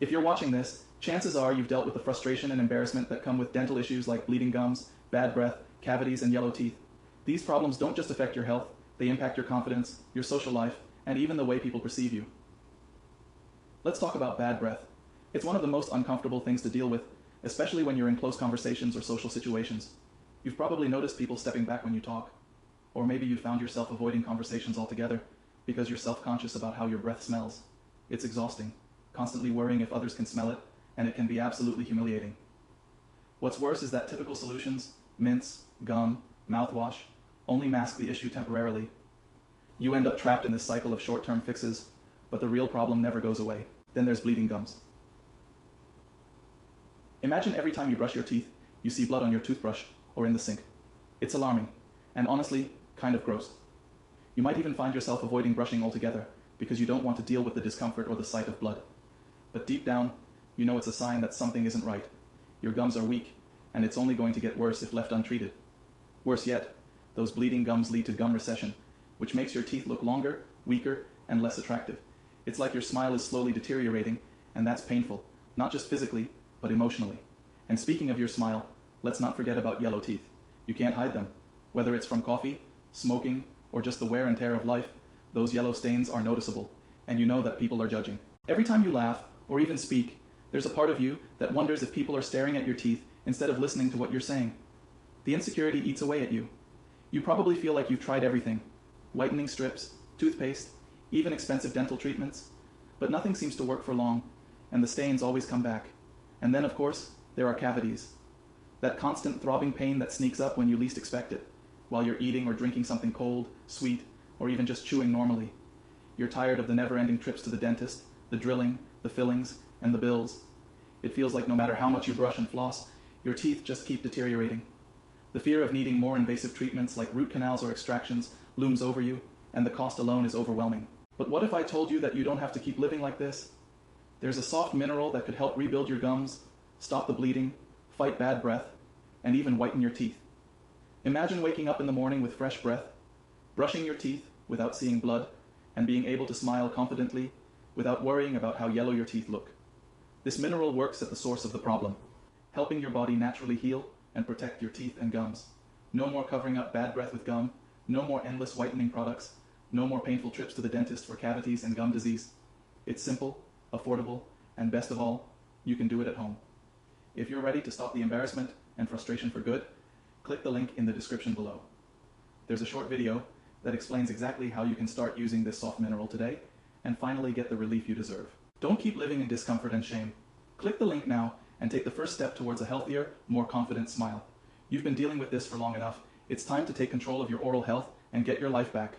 If you're watching this, chances are you've dealt with the frustration and embarrassment that come with dental issues like bleeding gums, bad breath, cavities, and yellow teeth. These problems don't just affect your health, they impact your confidence, your social life, and even the way people perceive you. Let's talk about bad breath. It's one of the most uncomfortable things to deal with, especially when you're in close conversations or social situations. You've probably noticed people stepping back when you talk, or maybe you found yourself avoiding conversations altogether because you're self-conscious about how your breath smells. It's exhausting, constantly worrying if others can smell it, and it can be absolutely humiliating. What's worse is that typical solutions, mints, gum, mouthwash, only mask the issue temporarily. You end up trapped in this cycle of short-term fixes, but the real problem never goes away. Then there's bleeding gums. Imagine every time you brush your teeth, you see blood on your toothbrush or in the sink. It's alarming, and honestly, kind of gross. You might even find yourself avoiding brushing altogether because you don't want to deal with the discomfort or the sight of blood. But deep down, you know it's a sign that something isn't right. Your gums are weak, and it's only going to get worse if left untreated. Worse yet, those bleeding gums lead to gum recession, which makes your teeth look longer, weaker, and less attractive. It's like your smile is slowly deteriorating, and that's painful, not just physically, but emotionally. And speaking of your smile, let's not forget about yellow teeth. You can't hide them. Whether it's from coffee, smoking, or just the wear and tear of life, those yellow stains are noticeable, and you know that people are judging. Every time you laugh, or even speak, there's a part of you that wonders if people are staring at your teeth instead of listening to what you're saying. The insecurity eats away at you. You probably feel like you've tried everything: whitening strips, toothpaste, even expensive dental treatments, but nothing seems to work for long, and the stains always come back. And then, of course, there are cavities. That constant throbbing pain that sneaks up when you least expect it, while you're eating or drinking something cold, sweet, or even just chewing normally. You're tired of the never-ending trips to the dentist, the drilling, the fillings, and the bills. It feels like no matter how much you brush and floss, your teeth just keep deteriorating. The fear of needing more invasive treatments like root canals or extractions looms over you, and the cost alone is overwhelming. But what if I told you that you don't have to keep living like this? There's a soft mineral that could help rebuild your gums, stop the bleeding, fight bad breath, and even whiten your teeth. Imagine waking up in the morning with fresh breath, brushing your teeth without seeing blood, and being able to smile confidently without worrying about how yellow your teeth look. This mineral works at the source of the problem, helping your body naturally heal and protect your teeth and gums. No more covering up bad breath with gum, no more endless whitening products, no more painful trips to the dentist for cavities and gum disease. It's simple, affordable, and best of all, you can do it at home. If you're ready to stop the embarrassment and frustration for good, click the link in the description below. There's a short video that explains exactly how you can start using this soft mineral today and finally get the relief you deserve. Don't keep living in discomfort and shame. Click the link now and take the first step towards a healthier, more confident smile. You've been dealing with this for long enough. It's time to take control of your oral health and get your life back.